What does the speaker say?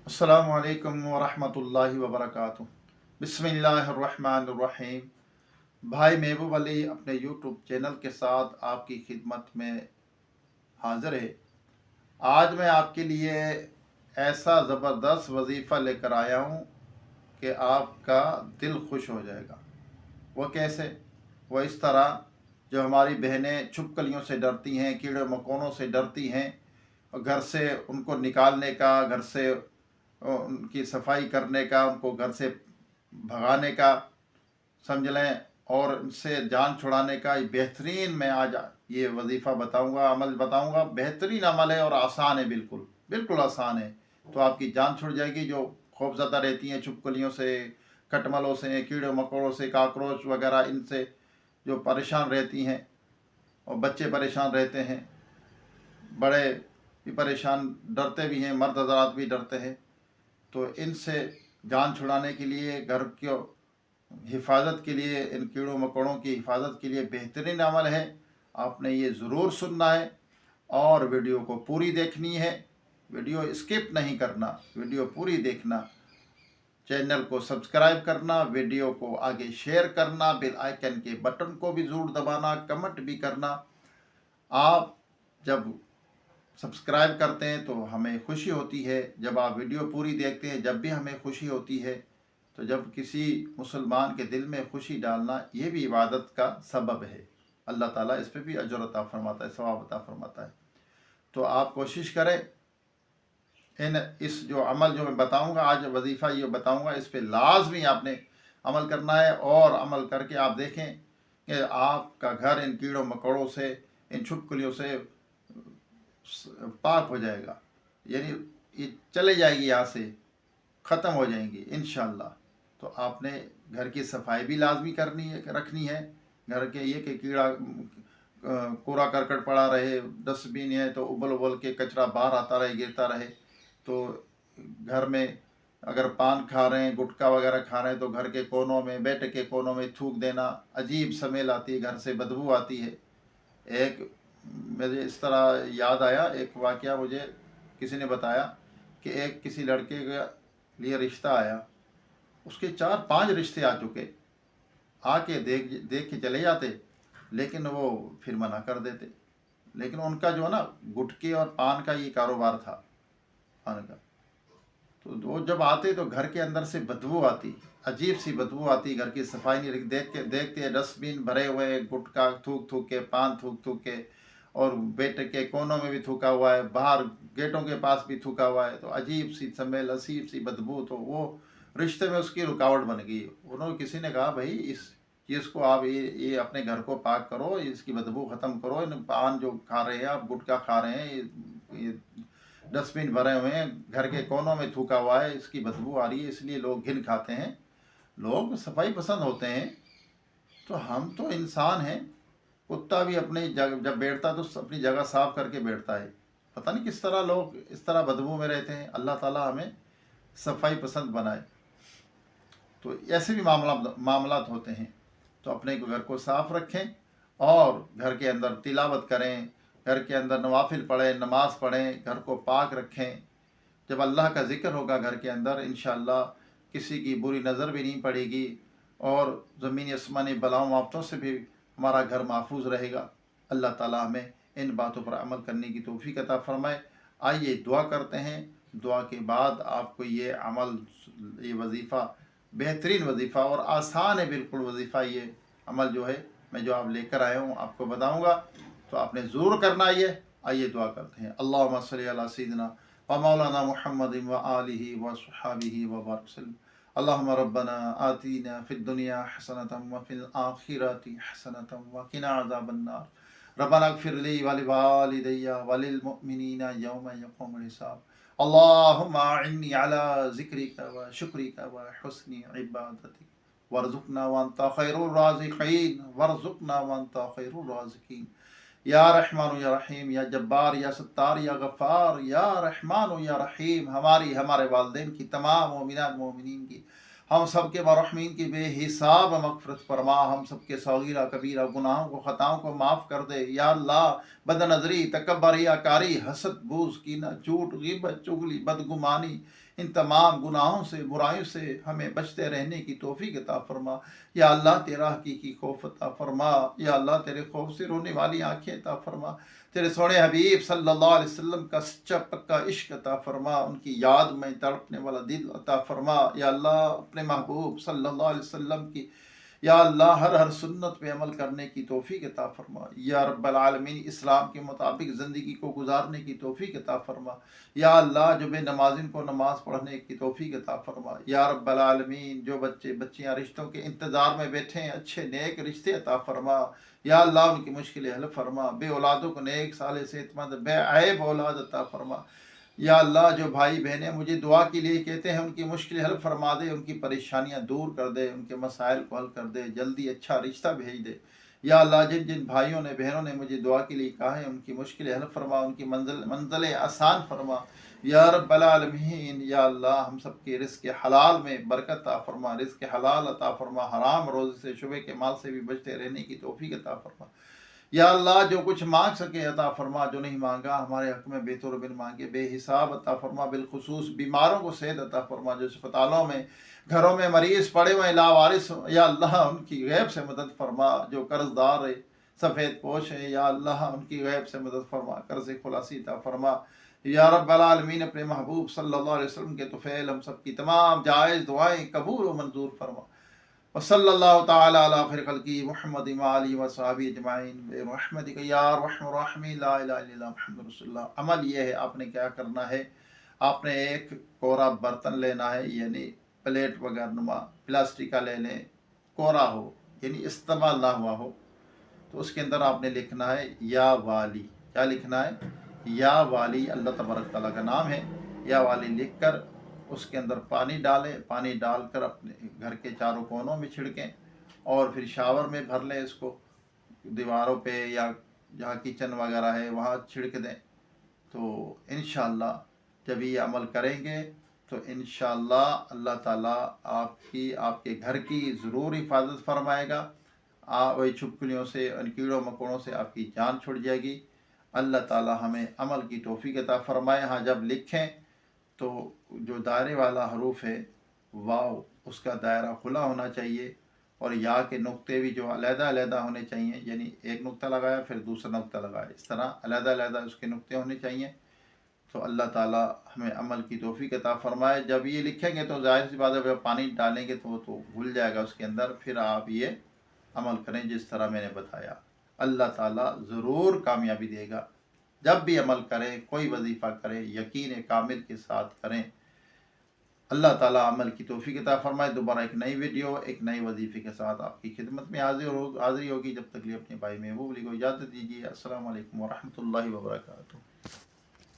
अस्सलामु अलैकुम वरहमतुल्लाहि वबरकातुह। बिस्मिल्लाहिर्रहमानिर्रहीम। भाई महबूब अली अपने यूट्यूब चैनल के साथ आपकी खिदमत में हाज़िर है। आज मैं आपके लिए ऐसा ज़बरदस्त वजीफ़ा लेकर आया हूँ कि आपका दिल खुश हो जाएगा। वो कैसे? वो इस तरह, जो हमारी बहनें छुपकलियों से डरती हैं, कीड़े मकोड़ों से डरती हैं, और घर से उनको निकालने का, घर से उनकी सफाई करने का, उनको घर से भगाने का, समझ लें, और उनसे जान छुड़ाने का ये बेहतरीन मैं आज ये वजीफ़ा बताऊंगा, अमल बताऊंगा। बेहतरीन अमल है और आसान है, बिल्कुल बिल्कुल आसान है। तो आपकी जान छुड़ जाएगी। जो खौफज़दा रहती हैं छुपकलियों से, खटमलों से, कीड़े मकोड़ों से, काकरोच वगैरह, इनसे जो परेशान रहती हैं, और बच्चे परेशान रहते हैं, बड़े भी परेशान, डरते भी हैं, मर्द हज़रात भी डरते हैं। तो इनसे जान छुड़ाने के लिए, घर की हिफाजत के लिए, इन कीड़ों मकोड़ों की हिफाजत के लिए बेहतरीन अमल है। आपने ये ज़रूर सुनना है और वीडियो को पूरी देखनी है। वीडियो स्किप नहीं करना, वीडियो पूरी देखना। चैनल को सब्सक्राइब करना, वीडियो को आगे शेयर करना, बेल आइकन के बटन को भी ज़रूर दबाना, कमेंट भी करना। आप जब सब्सक्राइब करते हैं तो हमें खुशी होती है, जब आप वीडियो पूरी देखते हैं जब भी हमें खुशी होती है। तो जब किसी मुसलमान के दिल में खुशी डालना, ये भी इबादत का सबब है। अल्लाह ताला इस पर भी अजर अता फरमाता है, सवाब अता फरमाता है। तो आप कोशिश करें, इस जो अमल जो मैं बताऊंगा, आज वजीफ़ा ये बताऊंगा, इस पे लाजमी आपने अमल करना है। और अमल करके आप देखें कि आपका घर इन कीड़ों मकोड़ों से, इन छुपकलियों से पाक हो जाएगा। यानी ये चले जाएगी, यहाँ से ख़त्म हो जाएंगी इंशाअल्लाह। तो आपने घर की सफाई भी लाजमी करनी है, रखनी है। घर के ये कि कीड़ा कूड़ा करकट पड़ा रहे, डस्टबिन है तो उबल उबल के कचरा बाहर आता रहे, गिरता रहे। तो घर में अगर पान खा रहे हैं, गुटखा वगैरह खा रहे हैं, तो घर के कोनों में, बेड के कोनों में थूक देना। अजीब स्मेल आती है, घर से बदबू आती है। एक मुझे इस तरह याद आया, एक वाक़या मुझे किसी ने बताया कि एक किसी लड़के के लिए रिश्ता आया, उसके 4-5 रिश्ते आ चुके, आके देख देख के चले जाते, लेकिन वो फिर मना कर देते। लेकिन उनका जो है ना, गुटखे और पान का ये कारोबार था, पान का। तो वो जब आते तो घर के अंदर से बदबू आती, अजीब सी बदबू आती, घर की सफाई नहीं रखी। देख के देखते डस्टबिन भरे हुए, गुटखा थूक थूक के, पान थूक थूक के, और बेड के कोनों में भी थूका हुआ है, बाहर गेटों के पास भी थूका हुआ है। तो अजीब सी स्मेल, अजीब सी बदबू। तो वो रिश्ते में उसकी रुकावट बन गई। उन्होंने, किसी ने कहा, भाई इस चीज़ को आप ये अपने घर को पाक करो, इसकी बदबू ख़त्म करो। इन पान जो खा रहे हैं आप, गुटखा खा रहे हैं, ये डस्टबिन भरे हुए हैं, घर के कोनों में थूका हुआ है, इसकी बदबू आ रही है, इसलिए लोग घिन खाते हैं। लोग सफाई पसंद होते हैं, तो हम तो इंसान हैं। कुत्ता भी अपनी जगह जब बैठता है तो अपनी जगह साफ करके बैठता है। पता नहीं किस तरह लोग इस तरह बदबू में रहते हैं। अल्लाह ताला हमें सफाई पसंद बनाए। तो ऐसे भी मामलात होते हैं। तो अपने घर को साफ रखें और घर के अंदर तिलावत करें, घर के अंदर नवाफिल पढ़ें, नमाज पढ़ें, घर को पाक रखें। जब अल्लाह का ज़िक्र होगा घर के अंदर, इंशाअल्लाह किसी की बुरी नज़र भी नहीं पड़ेगी, और ज़मीनी आसमानी बलाओं आफ़तों से भी हमारा घर महफूज रहेगा। अल्लाह ताला हमें इन बातों पर अमल करने की तौफीक अता फ़रमाए। आइए दुआ करते हैं। दुआ के बाद आपको ये अमल, ये वजीफ़ा, बेहतरीन वजीफ़ा और आसान है बिल्कुल वजीफ़ा, ये अमल जो है मैं जो आप लेकर आया हूँ आपको बताऊँगा। तो आपने ज़रूर करना है। आइए दुआ करते हैं। अल्लाहुम्मा सल्ली अला सय्यिदिना व मौलाना मुहम्मद व आलिहि व सहाबिहि व बारिक वसल्लम। अल्लाहुम्मा रब्बना आतीना फिद दुनिया हसनतम व फिल आखिरति हसनतम व किना अज़ाबन्नार। रब्बना इग़फिर ली व लिवालिदैया व लिल मुमिनीना यौम यक़ूमुल हिसाब। अल्लाहुम्मा अइन्नी अला ज़िक्रिका व शुक्रिका व हुस्नि इबादतिक वरज़ुक़ना व अंता खैरुर राज़िक़ीन वरज़ुक़ना व अंता खैरुर राज़िक़ीन। या रहमान या रहीम, या जब्बार, या सत्तार, या गफ़ार, या रहमान या रहीम। हमारे वालदैन की, तमाम मोमिनात मोमिनीन की, हम सब के मरहमीन की बेहिसाब मग़फ़िरत फरमा, हम सब के सगीरा कबीरा गुनाहों को ख़ताओं को माफ़ कर दे। या अल्लाह बदनज़री, तकब्बुर, रियाकारी, हसद, बूज़, कीना, झूठ, ग़ीबत, चुगली, बदगुमानी, इन तमाम गुनाहों से बुराइयों से हमें बचते रहने की तौफ़ीक़ अता फ़रमा। या अल्लाह तेरा हकीकी खौफ अता फ़रमा। या अल्लाह तेरे खौफ से रोने वाली आँखें अता फ़रमा। तेरे सोने हबीब सल्लल्लाहु अलैहि वसल्लम का सच्चा पक्का इश्क अता फ़रमा। उनकी याद में तड़पने वाला दिल अता फ़रमा। या अल्लाह अपने महबूब सल्लल्लाहु अलैहि वसल्लम की या अल्लाह हर सुन्नत पे अमल करने की तौफ़ीक़ अता फ़रमा। या रब्बल आलमीन इस्लाम के मुताबिक ज़िंदगी को गुजारने की तौफ़ीक़ अता फ़रमा। या अल्लाह जो बेनमाज़िन को नमाज़ पढ़ने की तौफ़ीक़ अता फ़रमा। या रब्बल आलमीन जो बच्चे बच्चियाँ रिश्तों के इंतज़ार में बैठे हैं, अच्छे नेक रिश्ते अता फ़रमा। या अल्लाह उनकी मुश्किलें हल फ़रमा। बे औलादों को नेक साले सेहतमंद बेऐब औलाद अता फ़रमा। या अल्लाह जो भाई बहनें मुझे दुआ के लिए कहते हैं, उनकी मुश्किल हल फरमा दे, उनकी परेशानियां दूर कर दे, उनके मसाइल को हल कर दे, जल्दी अच्छा रिश्ता भेज दे। या अल्लाह जिन जिन भाइयों ने बहनों ने मुझे दुआ के लिए कहा है, उनकी मुश्किल हल फरमा, उनकी मंजिलें आसान फरमा। या रब्बल आलमीन या अल्लाह हम सब के रिज़्क़ हलाल में बरकत अता फरमा, रिज़्क़ हलाल अता फरमा, हराम रोज़ी से शुबे के माल से भी बचते रहने की तौफ़ीक़ अता फरमा। या अल्लाह जो कुछ मांग सके अता फरमा, जो नहीं मांगा हमारे हक़ में बेतुर बिन मांगे बेहिसाब अता फरमा। बिलखुसूस बीमारों को सेहत अता फरमा, जो अस्पतालों में घरों में मरीज़ पड़े हुए लावारिस, या अल्लाह उनकी गैब से मदद फरमा। जो कर्ज़दार है, सफ़ेद पोश है, या अल्लाह उनकी गैब से मदद फरमा, कर्ज़ खुलासी अता फरमा। या रब्बल आलमीन अपने महबूब सल्लल्लाहु अलैहि वसल्लम के तुफ़ैल हम सब की तमाम जायज़ दुआएँ कबूल व मंजूर फरमा। वसल्लल्लाहु तआला अला खैर खल्क़ी मुहम्मद व आलिहि व सहाबी अजमाइन बिरहमतिक या अरहमर राहिमीन ला इलाहा इल्लल्लाह मुहम्मदुर रसूलुल्लाह। अमल ये है, आपने क्या करना है, आपने एक कोरा बर्तन लेना है, यानी प्लेट वगैरह नुमा प्लास्टिक का ले लें, कोरा हो यानी इस्तेमाल ना हुआ हो। तो उसके अंदर आपने लिखना है या वाली। क्या लिखना है? या वाली, अल्लाह तबारक तआला का नाम है। या वाली लिख कर उसके अंदर पानी डालें, पानी डालकर अपने घर के चारों कोनों में छिड़कें और फिर शावर में भर लें इसको, दीवारों पे या जहाँ किचन वगैरह है वहाँ छिड़क दें। तो इंशाअल्लाह जब ये अमल करेंगे तो इंशाअल्लाह अल्लाह ताला आपकी आपके घर की ज़रूर हिफाजत फरमाएगा। वही छिपकलियों से, उन कीड़ों मकोड़ों से आपकी जान छुट जाएगी। अल्लाह ताला हमें अमल की तौफ़ीक़ अता फ़रमाए। हाँ, जब लिखें तो जो दायरे वाला हरूफ है वाव, उसका दायरा खुला होना चाहिए और या के नुक्ते भी जो अलग-अलग होने चाहिए, यानी एक नुक्ता लगाया फिर दूसरा नुक्ता लगाया, इस तरह अलग-अलग उसके नुक्ते होने चाहिए। तो अल्लाह ताला हमें अमल की तौफ़ीक़ अता फ़रमाए। जब ये लिखेंगे तो ज़ाहिर सी बात है, जब पानी डालेंगे तो वो तो घुल जाएगा उसके अंदर, फिर आप ये अमल करें जिस तरह मैंने बताया। अल्लाह ताला ज़रूर कामयाबी देगा। जब भी अमल करें, कोई वजीफ़ा करें, यकीन कामिल के साथ करें। अल्लाह ताला अमल की तौफ़ीक़ अता फ़रमाए। दोबारा एक नई वीडियो, एक नए वजीफ़े के साथ आपकी खिदमत में हाज़िर होगी। जब तक लिए अपने भाई महबूब अली को इजाज़त दीजिए। अस्सलामु अलैकुम व रहमतुल्लाहि व बरकातुहू।